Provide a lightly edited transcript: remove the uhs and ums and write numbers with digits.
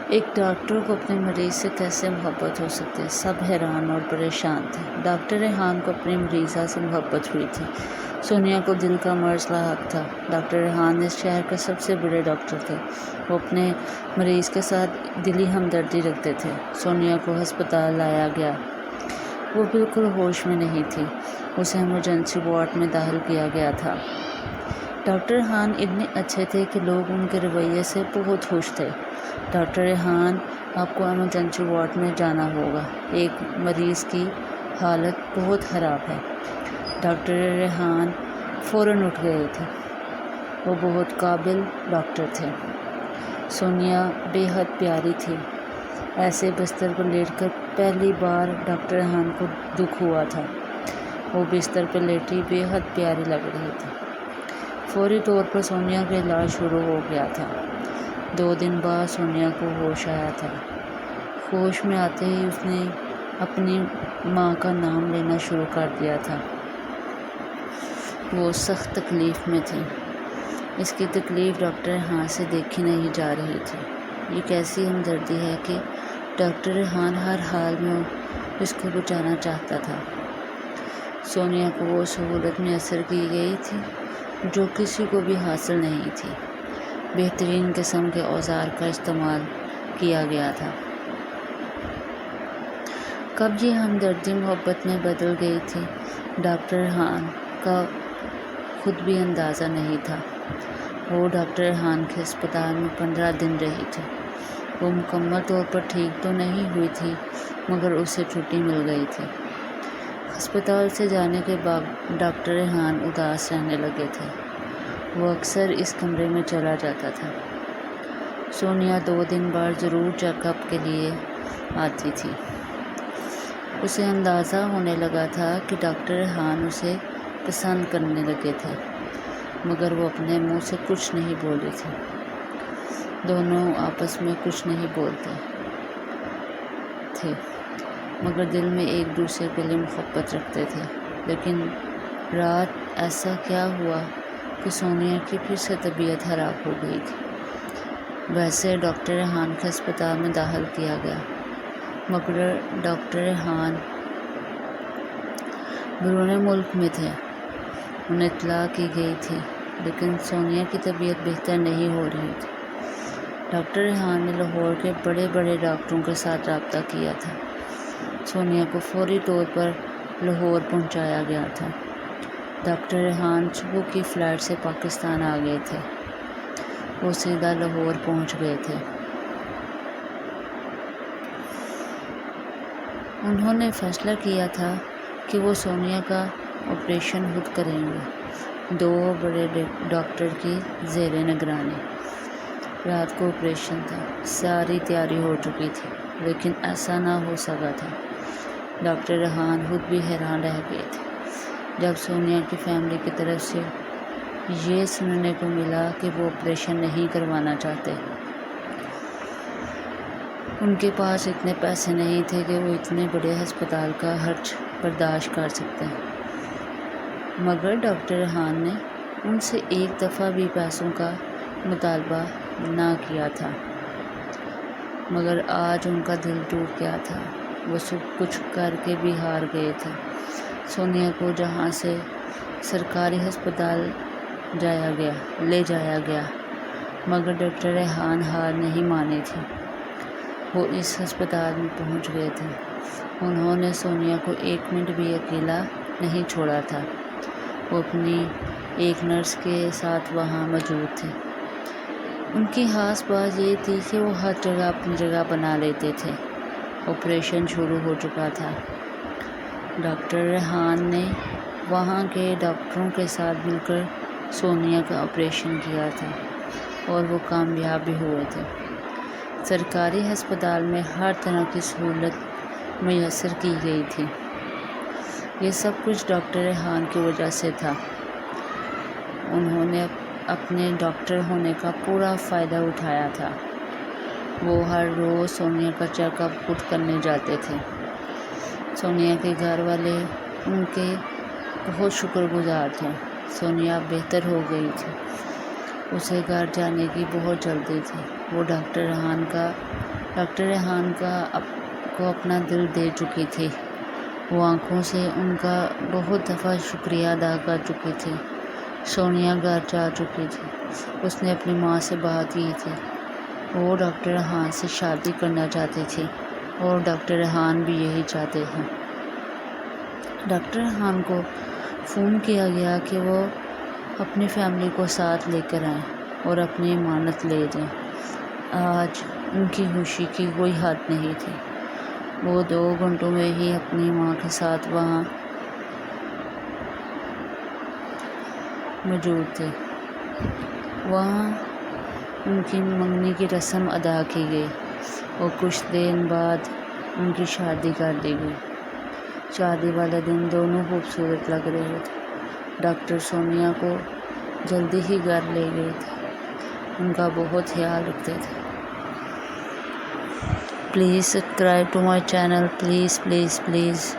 ایک ڈاکٹر کو اپنے مریض سے کیسے محبت ہو سکتی ہے؟ سب حیران اور پریشان تھے۔ ڈاکٹر ریحان کو اپنی مریضہ سے محبت ہوئی تھی۔ سونیا کو دل کا مرض لاحق تھا۔ ڈاکٹر ریحان اس شہر کے سب سے بڑے ڈاکٹر تھے۔ وہ اپنے مریض کے ساتھ دلی ہمدردی رکھتے تھے۔ سونیا کو ہسپتال لایا گیا۔ وہ بالکل ہوش میں نہیں تھی۔ اسے ایمرجنسی وارڈ میں داخل کیا گیا تھا۔ ڈاکٹر ریحان اتنے اچھے تھے کہ لوگ ان کے رویے سے بہت خوش تھے۔ ڈاکٹر ریحان، آپ کو ایمرجنسی وارڈ میں جانا ہوگا، ایک مریض کی حالت بہت خراب ہے۔ ڈاکٹر ریحان فوراً اٹھ گئے تھے۔ وہ بہت قابل ڈاکٹر تھے۔ سونیا بے حد پیاری تھی۔ ایسے بستر پر لیٹ کر پہلی بار ڈاکٹر ریحان کو دکھ ہوا تھا۔ وہ بستر پر لیٹی بے حد پیاری لگ رہی تھی۔ فوری طور پر سونیا کا علاج شروع ہو گیا تھا۔ 2 دن بعد سونیا کو ہوش آیا تھا۔ ہوش میں آتے ہی اس نے اپنی ماں کا نام لینا شروع کر دیا تھا۔ وہ سخت تکلیف میں تھی۔ اس کی تکلیف ڈاکٹر ریحان سے دیکھی نہیں جا رہی تھی۔ یہ کیسی ہمدردی ہے کہ ڈاکٹر ریحان ہر حال میں اس کو بچانا چاہتا تھا۔ سونیا کو وہ سہولت میسر کی گئی تھی جو کسی کو بھی حاصل نہیں تھی۔ بہترین قسم کے اوزار کا استعمال کیا گیا تھا۔ کب یہ ہمدردی محبت میں بدل گئی تھی، ڈاکٹر ریحان کا خود بھی اندازہ نہیں تھا۔ وہ ڈاکٹر ریحان کے ہسپتال میں 15 دن رہی تھی۔ وہ مکمل طور پر ٹھیک تو نہیں ہوئی تھی، مگر اسے چھٹی مل گئی تھی۔ ہسپتال سے جانے کے بعد ڈاکٹر ریحان اداس رہنے لگے تھے۔ وہ اکثر اس کمرے میں چلا جاتا تھا۔ سونیا 2 دن بعد ضرور چیک اپ کے لیے آتی تھی۔ اسے اندازہ ہونے لگا تھا کہ ڈاکٹر ریحان اسے پسند کرنے لگے تھے، مگر وہ اپنے منہ سے کچھ نہیں بولی تھی۔ دونوں آپس میں کچھ نہیں بولتے تھے، مگر دل میں ایک دوسرے کے لیے محبت رکھتے تھے۔ لیکن رات ایسا کیا ہوا کہ سونیا کی پھر سے طبیعت خراب ہو گئی تھی۔ ویسے ڈاکٹر ریحان کے ہسپتال میں داخل کیا گیا، مگر ڈاکٹر ریحان بیرون ملک میں تھے۔ انہیں اطلاع کی گئی تھی، لیکن سونیا کی طبیعت بہتر نہیں ہو رہی تھی۔ ڈاکٹر ریحان نے لاہور کے بڑے بڑے ڈاکٹروں کے ساتھ رابطہ کیا تھا۔ سونیا کو فوری طور پر لاہور پہنچایا گیا تھا۔ ڈاکٹر ریحان صبح کی فلائٹ سے پاکستان آ گئے تھے۔ وہ سیدھا لاہور پہنچ گئے تھے۔ انہوں نے فیصلہ کیا تھا کہ وہ سونیا کا آپریشن خود کریں گے، 2 بڑے ڈاکٹر کی زیر نگرانی۔ رات کو آپریشن تھا۔ ساری تیاری ہو چکی تھی، لیکن ایسا نہ ہو سکا تھا۔ ڈاکٹر ریحان خود بھی حیران رہ گئے تھے جب سونیا کی فیملی کی طرف سے یہ سننے کو ملا کہ وہ آپریشن نہیں کروانا چاہتے۔ ان کے پاس اتنے پیسے نہیں تھے کہ وہ اتنے بڑے ہسپتال کا خرچ برداشت کر سکتے، مگر ڈاکٹر ریحان نے ان سے ایک دفعہ بھی پیسوں کا مطالبہ نہ کیا تھا۔ مگر آج ان کا دل ٹوٹ گیا تھا۔ وہ سب کچھ کر کے بھی ہار گئے تھے۔ سونیا کو جہاں سے سرکاری ہسپتال لے جایا گیا، مگر ڈاکٹر ریحان ہار نہیں مانی تھی۔ وہ اس ہسپتال میں پہنچ گئے تھے۔ انہوں نے سونیا کو 1 منٹ بھی اکیلا نہیں چھوڑا تھا۔ وہ اپنی ایک نرس کے ساتھ وہاں موجود تھے۔ ان کی خاص بات یہ تھی کہ وہ ہر جگہ اپنی جگہ بنا لیتے تھے۔ آپریشن شروع ہو چکا تھا۔ ڈاکٹر ریحان نے وہاں کے ڈاکٹروں کے ساتھ مل کر سونیا کا آپریشن کیا تھا، اور وہ کامیاب بھی ہوئے تھے۔ سرکاری ہسپتال میں ہر طرح کی سہولت میسر کی گئی تھی۔ یہ سب کچھ ڈاکٹر ریحان کی وجہ سے تھا۔ انہوں نے اپنے ڈاکٹر ہونے کا پورا فائدہ اٹھایا تھا۔ وہ ہر روز سونیا کا چیک اپ خود کرنے جاتے تھے۔ سونیا کے گھر والے ان کے بہت شکر گزار تھے۔ سونیا بہتر ہو گئی تھی۔ اسے گھر جانے کی بہت جلدی تھی۔ وہ ڈاکٹر ریحان کا ڈاکٹر ریحان کو اپنا دل دے چکی تھی، وہ آنکھوں سے ان کا بہت دفعہ شکریہ ادا کر چکی تھی۔ سونیا گھر جا چکی تھی، اس نے اپنی ماں سے بات کی تھی، وہ ڈاکٹر ریحان سے شادی کرنا چاہتی تھی اور ڈاکٹر ریحان بھی یہی چاہتے ہیں۔ ڈاکٹر ریحان کو فون کیا گیا کہ وہ اپنی فیملی کو ساتھ لے کر آئیں اور اپنی امانت لے دیں۔ آج ان کی خوشی کی کوئی حد نہیں تھی، وہ 2 گھنٹوں میں ہی اپنی ماں کے ساتھ وہاں موجود تھے۔ وہاں ان کی منگنی کی رسم ادا کی گئی اور کچھ دن بعد ان کی شادی کر دی گئی۔ شادی والے دن دونوں خوبصورت لگ رہے تھے۔ ڈاکٹر سونیا کو جلدی ہی گھر لے گئے تھے، ان کا بہت خیال رکھتے تھے۔ Please subscribe to my channel, please please please.